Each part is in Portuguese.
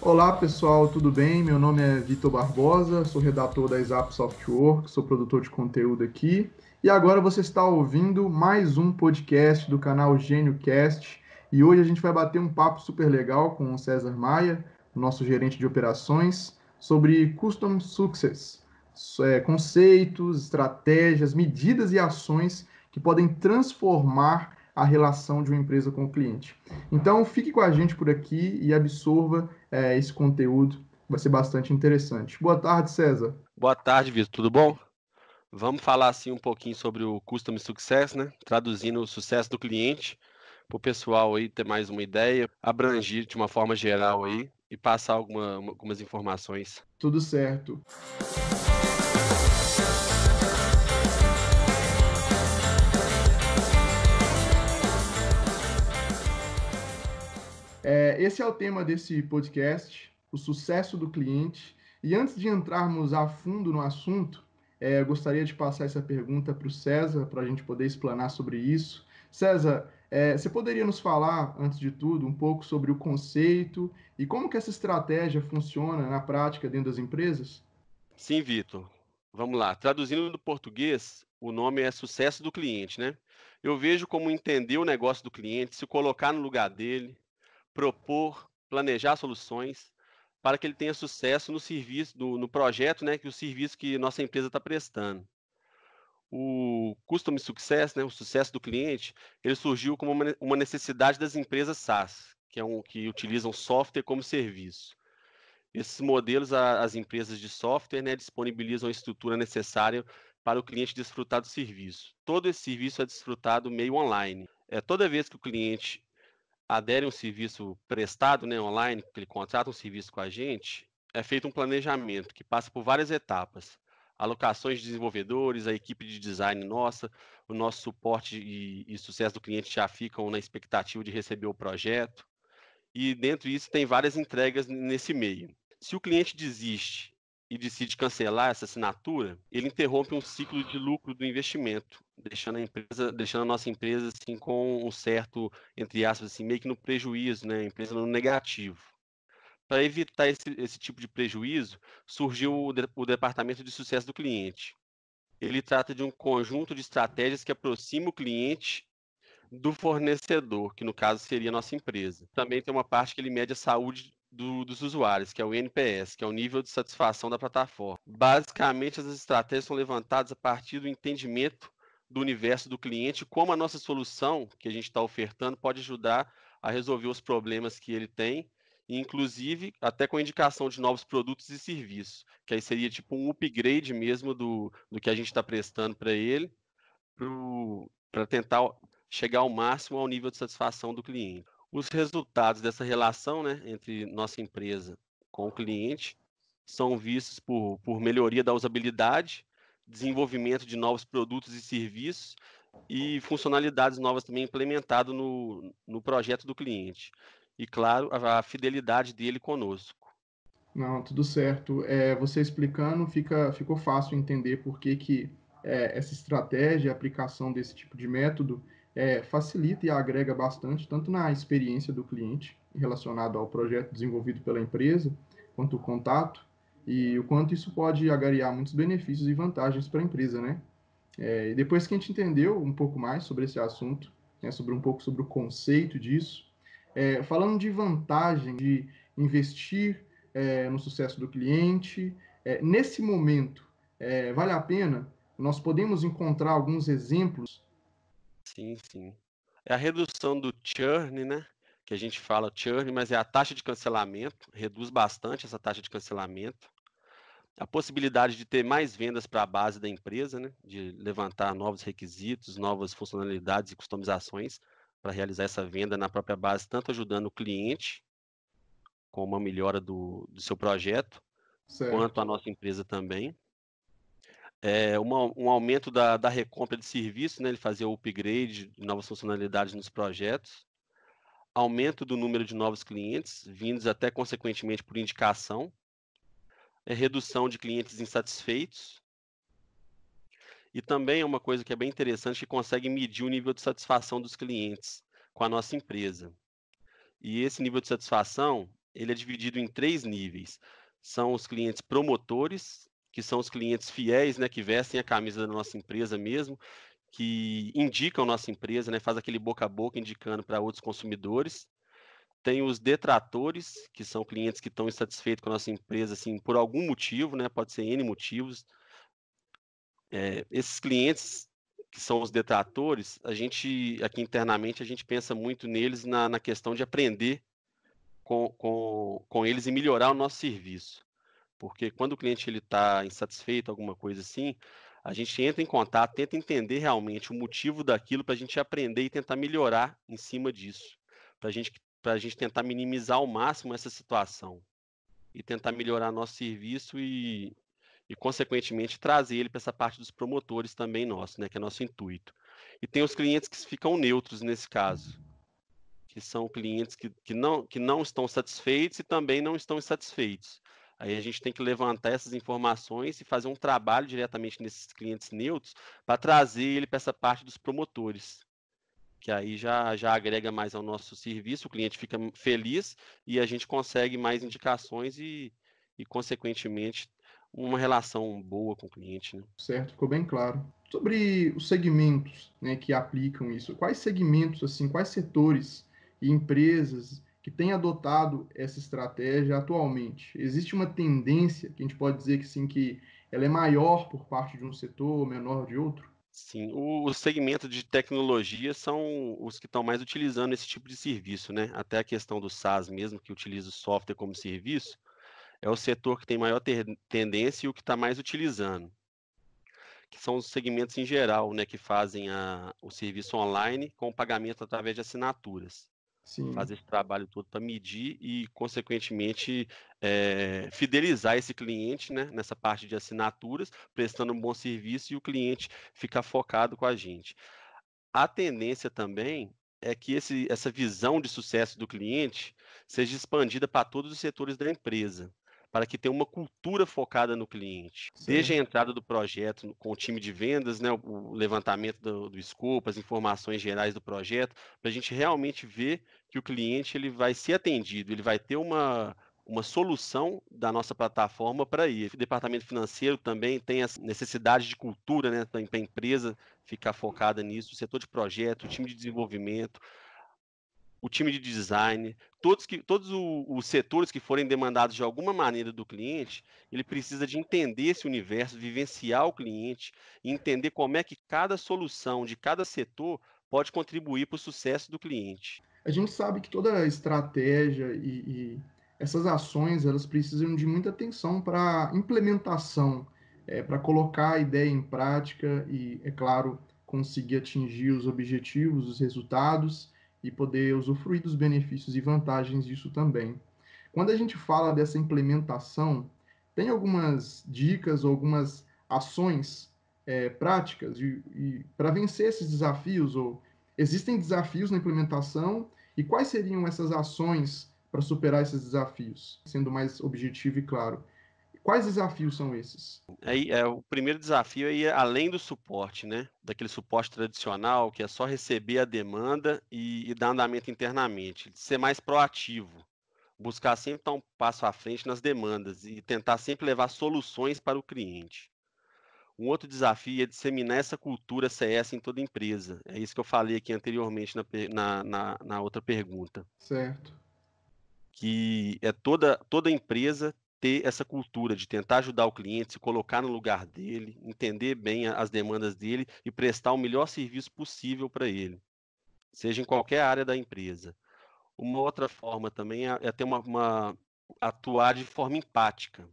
Olá pessoal, tudo bem? Meu nome é Vitor Barbosa, sou redator da Exap Softwork, sou produtor de conteúdo aqui. E agora você está ouvindo mais um podcast do canal GênioCast. E hoje a gente vai bater um papo super legal com o César Maia, nosso gerente de operações, sobre Custom Success, conceitos, estratégias, medidas e ações que podem transformar a relação de uma empresa com o cliente. Então, fique com a gente por aqui e absorva esse conteúdo. Vai ser bastante interessante. Boa tarde, César. Boa tarde, Vitor. Tudo bom? Vamos falar assim um pouquinho sobre o Custom Success, né? Traduzindo o sucesso do cliente, para o pessoal aí ter mais uma ideia, abranger de uma forma geral aí e passar algumas informações. Tudo certo. Esse é o tema desse podcast, o sucesso do cliente. E antes de entrarmos a fundo no assunto, eu gostaria de passar essa pergunta para o César, para a gente poder explanar sobre isso. César, você poderia nos falar, antes de tudo, um pouco sobre o conceito e como que essa estratégia funciona na prática dentro das empresas? Sim, Vitor. Vamos lá. Traduzindo do português, o nome é sucesso do cliente, né? Eu vejo como entender o negócio do cliente, se colocar no lugar dele, propor, planejar soluções para que ele tenha sucesso no serviço, no projeto, né, que o serviço que nossa empresa está prestando. O Custom Success, né, o sucesso do cliente, ele surgiu como uma necessidade das empresas SaaS, que utilizam software como serviço. Esses modelos, as empresas de software, né, disponibilizam a estrutura necessária para o cliente desfrutar do serviço. Todo esse serviço é desfrutado meio online. Toda vez que o cliente adere a um serviço prestado, né, online, que ele contrata um serviço com a gente, é feito um planejamento que passa por várias etapas. Alocações de desenvolvedores, a equipe de design nossa, o nosso suporte e sucesso do cliente já ficam na expectativa de receber o projeto. E dentro disso tem várias entregas nesse meio. Se o cliente desiste e decide cancelar essa assinatura, ele interrompe um ciclo de lucro do investimento, deixando a nossa empresa assim com um certo, entre aspas, assim, meio que no prejuízo, né? A empresa no negativo. Para evitar esse tipo de prejuízo, surgiu o departamento de sucesso do cliente. Ele trata de um conjunto de estratégias que aproxima o cliente do fornecedor, que no caso seria a nossa empresa. Também tem uma parte que ele mede a saúde dos usuários, que é o NPS, que é o nível de satisfação da plataforma. Basicamente, as estratégias são levantadas a partir do entendimento do universo do cliente, como a nossa solução que a gente está ofertando pode ajudar a resolver os problemas que ele tem, e inclusive até com a indicação de novos produtos e serviços, que aí seria tipo um upgrade mesmo do que a gente está prestando para ele, para tentar chegar ao máximo ao nível de satisfação do cliente. Os resultados dessa relação, né, entre nossa empresa com o cliente são vistos por melhoria da usabilidade, desenvolvimento de novos produtos e serviços e funcionalidades novas também implementado no projeto do cliente. E, claro, a fidelidade dele conosco. Não, tudo certo. Você explicando, ficou fácil entender por que essa estratégia, a aplicação desse tipo de método, facilita e agrega bastante, tanto na experiência do cliente relacionado ao projeto desenvolvido pela empresa, quanto o contato, e o quanto isso pode agariar muitos benefícios e vantagens para a empresa, né? E depois que a gente entendeu um pouco mais sobre esse assunto, né, sobre um pouco sobre o conceito disso, falando de vantagem de investir no sucesso do cliente, nesse momento, vale a pena? Nós podemos encontrar alguns exemplos. Sim, sim. É a redução do churn, né? Que a gente fala churn, mas é a taxa de cancelamento, reduz bastante essa taxa de cancelamento. A possibilidade de ter mais vendas para a base da empresa, né? De levantar novos requisitos, novas funcionalidades e customizações para realizar essa venda na própria base, tanto ajudando o cliente com uma melhora do seu projeto, quanto Certo. a nossa empresa também. Um aumento da recompra de serviço, né? Ele fazer o upgrade de novas funcionalidades nos projetos, aumento do número de novos clientes, vindos até consequentemente por indicação, redução de clientes insatisfeitos, e também é uma coisa que é bem interessante, que consegue medir o nível de satisfação dos clientes com a nossa empresa. E esse nível de satisfação, ele é dividido em 3 níveis. São os clientes promotores, que são os clientes fiéis, né, que vestem a camisa da nossa empresa mesmo, que indicam nossa empresa, né, faz aquele boca a boca indicando para outros consumidores. Tem os detratores, que são clientes que estão insatisfeitos com a nossa empresa, assim, por algum motivo, né, pode ser N motivos. Esses clientes que são os detratores, a gente aqui internamente, a gente pensa muito neles na questão de aprender com eles e melhorar o nosso serviço. Porque quando o cliente ele está insatisfeito, alguma coisa assim, a gente entra em contato, tenta entender realmente o motivo daquilo para a gente aprender e tentar melhorar em cima disso, para a gente tentar minimizar ao máximo essa situação e tentar melhorar nosso serviço e consequentemente trazer ele para essa parte dos promotores também nosso, né, que é nosso intuito. E tem os clientes que ficam neutros nesse caso, que são clientes que não estão satisfeitos e também não estão insatisfeitos. Aí a gente tem que levantar essas informações e fazer um trabalho diretamente nesses clientes neutros para trazer ele para essa parte dos promotores, que aí já agrega mais ao nosso serviço, o cliente fica feliz e a gente consegue mais indicações e consequentemente, uma relação boa com o cliente, né. Certo, ficou bem claro. Sobre os segmentos, né, que aplicam isso, quais segmentos, assim, quais setores e empresas que têm adotado essa estratégia atualmente? Existe uma tendência que a gente pode dizer que sim, que ela é maior por parte de um setor, menor de outro? Sim, o segmento de tecnologia são os que estão mais utilizando esse tipo de serviço, né, até a questão do SaaS mesmo, que utiliza o software como serviço, é o setor que tem maior tendência e o que está mais utilizando, que são os segmentos em geral, né, que fazem o serviço online com pagamento através de assinaturas. Sim. Fazer esse trabalho todo para medir e, consequentemente, fidelizar esse cliente, né, nessa parte de assinaturas, prestando um bom serviço e o cliente ficar focado com a gente. A tendência também é que essa visão de sucesso do cliente seja expandida para todos os setores da empresa, para que tenha uma cultura focada no cliente. Desde a Certo. entrada do projeto com o time de vendas, né, o levantamento do escopo, as informações gerais do projeto, para a gente realmente ver que o cliente ele vai ser atendido, ele vai ter uma solução da nossa plataforma para ele. O departamento financeiro também tem essa necessidade de cultura, né, para a empresa ficar focada nisso, o setor de projeto, o time de desenvolvimento, o time de design, todos os setores que forem demandados de alguma maneira do cliente, ele precisa de entender esse universo, vivenciar o cliente e entender como é que cada solução de cada setor pode contribuir para o sucesso do cliente. A gente sabe que toda estratégia e essas ações, elas precisam de muita atenção para implementação, para colocar a ideia em prática e, é claro, conseguir atingir os objetivos, os resultados e poder usufruir dos benefícios e vantagens disso também. Quando a gente fala dessa implementação, tem algumas dicas ou algumas ações práticas para vencer esses desafios? Ou existem desafios na implementação? E quais seriam essas ações para superar esses desafios? Sendo mais objetivo e claro. Quais desafios são esses? Aí, o primeiro desafio aí é além do suporte, né, daquele suporte tradicional, que é só receber a demanda e dar andamento internamente, ser mais proativo, buscar sempre estar um passo à frente nas demandas e tentar sempre levar soluções para o cliente. Um outro desafio é disseminar essa cultura CS em toda empresa, é isso que eu falei aqui anteriormente na outra pergunta. Certo. Que é toda empresa ter essa cultura de tentar ajudar o cliente, se colocar no lugar dele, entender bem as demandas dele e prestar o melhor serviço possível para ele, seja em qualquer área da empresa. Uma outra forma também é ter atuar de forma empática.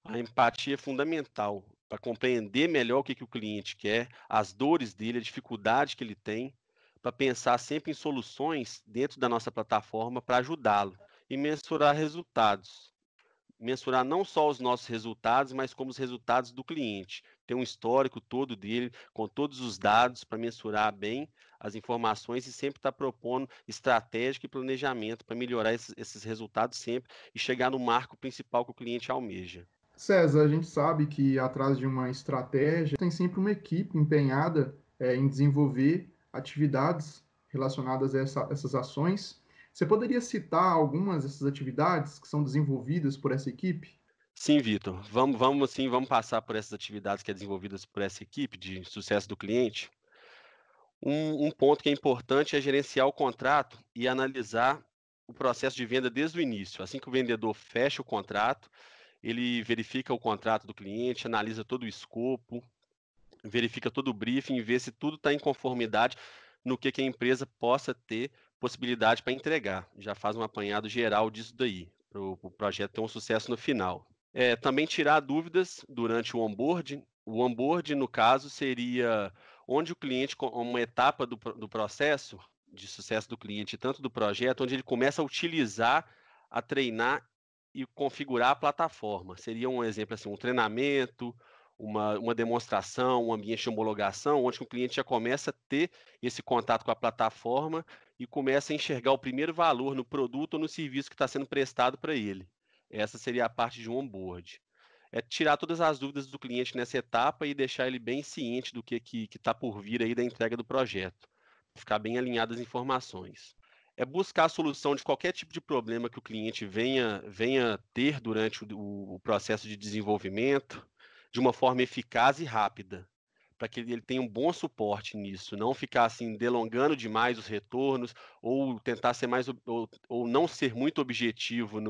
A empatia é fundamental para compreender melhor o que o cliente quer, as dores dele, a dificuldade que ele tem, para pensar sempre em soluções dentro da nossa plataforma para ajudá-lo e mensurar resultados. Mensurar não só os nossos resultados, mas como os resultados do cliente. Ter um histórico todo dele, com todos os dados para mensurar bem as informações e sempre estar propondo estratégia e planejamento para melhorar esses resultados sempre e chegar no marco principal que o cliente almeja. César, a gente sabe que atrás de uma estratégia tem sempre uma equipe empenhada em desenvolver atividades relacionadas a essas ações. Você poderia citar algumas dessas atividades que são desenvolvidas por essa equipe? Sim, Vitor. Vamos passar por essas atividades que é desenvolvidas por essa equipe de sucesso do cliente. Um ponto que é importante é gerenciar o contrato e analisar o processo de venda desde o início. Assim que o vendedor fecha o contrato, ele verifica o contrato do cliente, analisa todo o escopo, verifica todo o briefing e vê se tudo está em conformidade no que a empresa possa ter possibilidade para entregar. Já faz um apanhado geral disso daí, para o projeto ter um sucesso no final. Também tirar dúvidas durante o onboarding. O onboarding, no caso, seria onde o cliente, uma etapa do processo de sucesso do cliente, tanto do projeto, onde ele começa a utilizar, a treinar e configurar a plataforma. Seria um exemplo assim, um treinamento, uma demonstração, um ambiente de homologação, onde o cliente já começa a ter esse contato com a plataforma e começa a enxergar o primeiro valor no produto ou no serviço que está sendo prestado para ele. Essa seria a parte de um onboard. É tirar todas as dúvidas do cliente nessa etapa e deixar ele bem ciente do que está por vir aí da entrega do projeto. Ficar bem alinhado as informações. É buscar a solução de qualquer tipo de problema que o cliente venha ter durante o processo de desenvolvimento, de uma forma eficaz e rápida, para que ele tenha um bom suporte nisso, não ficar assim delongando demais os retornos ou tentar ser mais ou não ser muito objetivo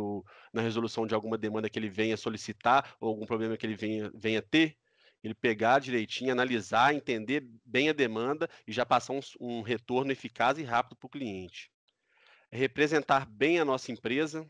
na resolução de alguma demanda que ele venha solicitar ou algum problema que ele venha ter. Ele pegar direitinho, analisar, entender bem a demanda e já passar um retorno eficaz e rápido para o cliente. Representar bem a nossa empresa,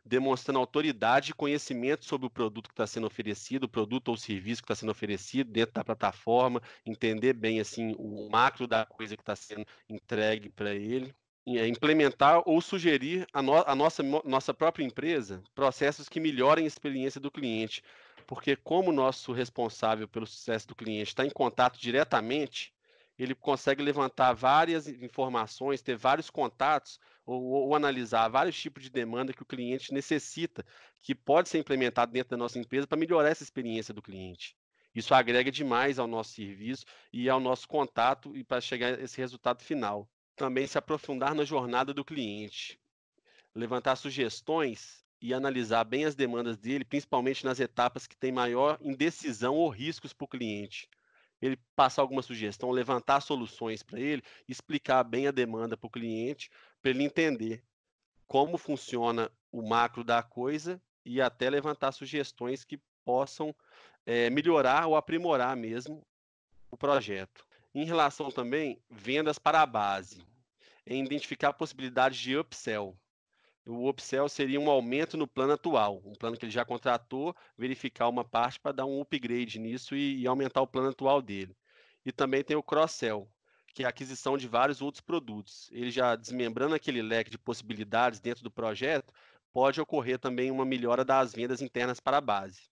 demonstrando autoridade e conhecimento sobre o produto que está sendo oferecido, o produto ou serviço que está sendo oferecido dentro da plataforma, entender bem assim o macro da coisa que está sendo entregue para ele. Implementar ou sugerir a nossa própria empresa processos que melhorem a experiência do cliente, porque como o nosso responsável pelo sucesso do cliente está em contato diretamente, ele consegue levantar várias informações, ter vários contatos ou analisar vários tipos de demanda que o cliente necessita, que pode ser implementado dentro da nossa empresa para melhorar essa experiência do cliente. Isso agrega demais ao nosso serviço e ao nosso contato e para chegar a esse resultado final. Também se aprofundar na jornada do cliente, levantar sugestões e analisar bem as demandas dele, principalmente nas etapas que têm maior indecisão ou riscos para o cliente. Ele passar alguma sugestão, levantar soluções para ele, explicar bem a demanda para o cliente, para ele entender como funciona o macro da coisa e até levantar sugestões que possam melhorar ou aprimorar mesmo o projeto. Em relação também, vendas para a base, é identificar possibilidades de upsell. O upsell seria um aumento no plano atual, um plano que ele já contratou, verificar uma parte para dar um upgrade nisso e aumentar o plano atual dele. E também tem o cross-sell, que é a aquisição de vários outros produtos. Ele já desmembrando aquele leque de possibilidades dentro do projeto, pode ocorrer também uma melhora das vendas internas para a base.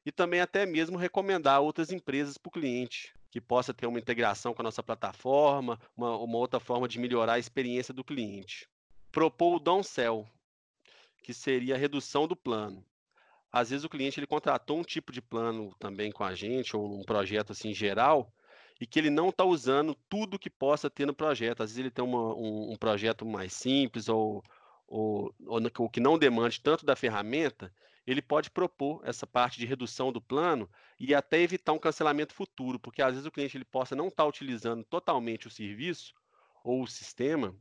E também até mesmo recomendar outras empresas para o cliente, que possa ter uma integração com a nossa plataforma, uma outra forma de melhorar a experiência do cliente. Propor o downsell, que seria a redução do plano. Às vezes o cliente ele contratou um tipo de plano também com a gente, ou um projeto assim geral, e que ele não está usando tudo que possa ter no projeto. Às vezes ele tem um projeto mais simples ou que não demande tanto da ferramenta, ele pode propor essa parte de redução do plano e até evitar um cancelamento futuro, porque às vezes o cliente ele possa não estar utilizando totalmente o serviço ou o sistema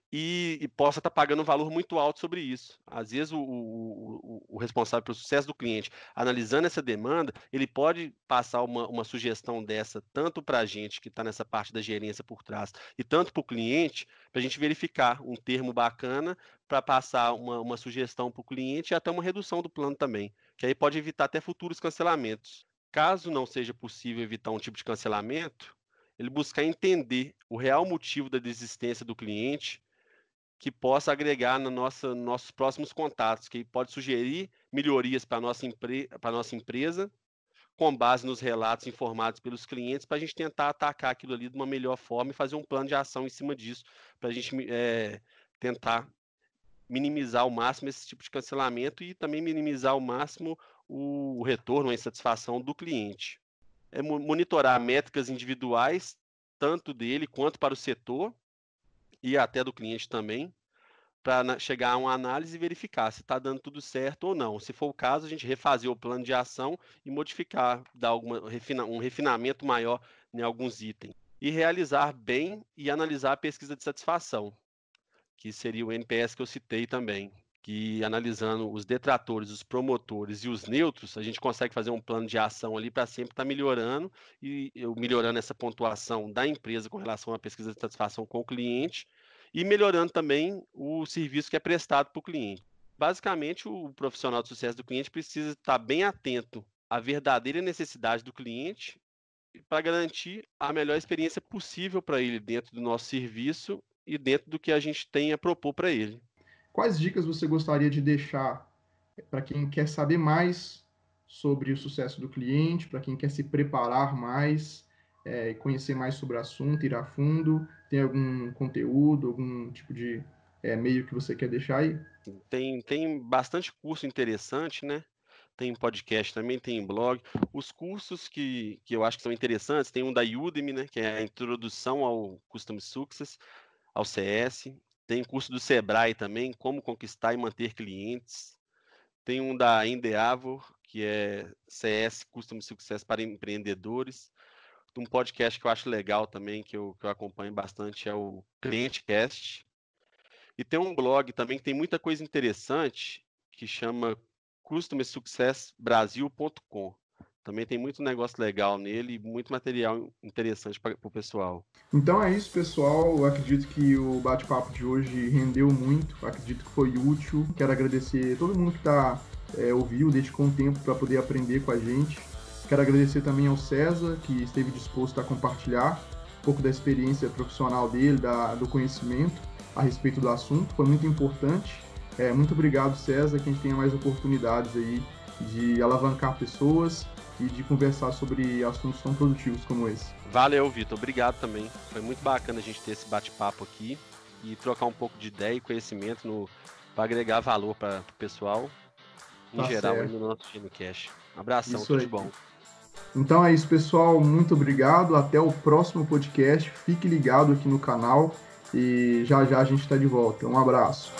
e possa estar pagando um valor muito alto sobre isso. Às vezes, o responsável pelo sucesso do cliente, analisando essa demanda, ele pode passar uma sugestão dessa, tanto para a gente que está nessa parte da gerência por trás, e tanto para o cliente, para a gente verificar um termo bacana para passar uma sugestão para o cliente e até uma redução do plano também, que aí pode evitar até futuros cancelamentos. Caso não seja possível evitar um tipo de cancelamento, ele buscar entender o real motivo da desistência do cliente que possa agregar nossos próximos contatos, que pode sugerir melhorias para a nossa empresa, com base nos relatos informados pelos clientes, para a gente tentar atacar aquilo ali de uma melhor forma e fazer um plano de ação em cima disso, para a gente tentar minimizar ao máximo esse tipo de cancelamento e também minimizar ao máximo o retorno, a insatisfação do cliente. Monitorar métricas individuais, tanto dele quanto para o setor, e até do cliente também, para chegar a uma análise e verificar se está dando tudo certo ou não. Se for o caso, a gente refazer o plano de ação e modificar, dar um refinamento maior em alguns itens. E realizar bem e analisar a pesquisa de satisfação, que seria o NPS que eu citei também, que analisando os detratores, os promotores e os neutros, a gente consegue fazer um plano de ação ali para sempre estar melhorando e melhorando essa pontuação da empresa com relação à pesquisa de satisfação com o cliente e melhorando também o serviço que é prestado para o cliente. Basicamente, o profissional de sucesso do cliente precisa estar bem atento à verdadeira necessidade do cliente para garantir a melhor experiência possível para ele dentro do nosso serviço e dentro do que a gente tem a propor para ele. Quais dicas você gostaria de deixar para quem quer saber mais sobre o sucesso do cliente, para quem quer se preparar mais, conhecer mais sobre o assunto, ir a fundo? Tem algum conteúdo, algum tipo de meio que você quer deixar aí? Tem bastante curso interessante, né? Tem podcast também, tem blog. Os cursos que eu acho que são interessantes, tem um da Udemy, né? Que é a Introdução ao Custom Success, ao CS. Tem curso do Sebrae também, Como Conquistar e Manter Clientes. Tem um da Endeavor, que é CS Custom Success para empreendedores. Um podcast que eu acho legal também, que eu acompanho bastante, é o ClienteCast. E tem um blog também que tem muita coisa interessante, que chama customersuccessbrasil.com. Também tem muito negócio legal nele e muito material interessante para o pessoal. Então é isso, pessoal. Eu acredito que o bate-papo de hoje rendeu muito. Acredito que foi útil. Quero agradecer a todo mundo que ouviu, dedicou um tempo para poder aprender com a gente. Quero agradecer também ao César, que esteve disposto a compartilhar um pouco da experiência profissional dele, do conhecimento a respeito do assunto. Foi muito importante. Muito obrigado, César, que a gente tenha mais oportunidades aí de alavancar pessoas e de conversar sobre assuntos tão produtivos como esse. Valeu, Vitor. Obrigado também. Foi muito bacana a gente ter esse bate-papo aqui e trocar um pouco de ideia e conhecimento para agregar valor para o pessoal em geral aí no nosso GMCast. Um abração, tudo de bom. Então é isso, pessoal. Muito obrigado. Até o próximo podcast. Fique ligado aqui no canal e já já a gente está de volta. Um abraço.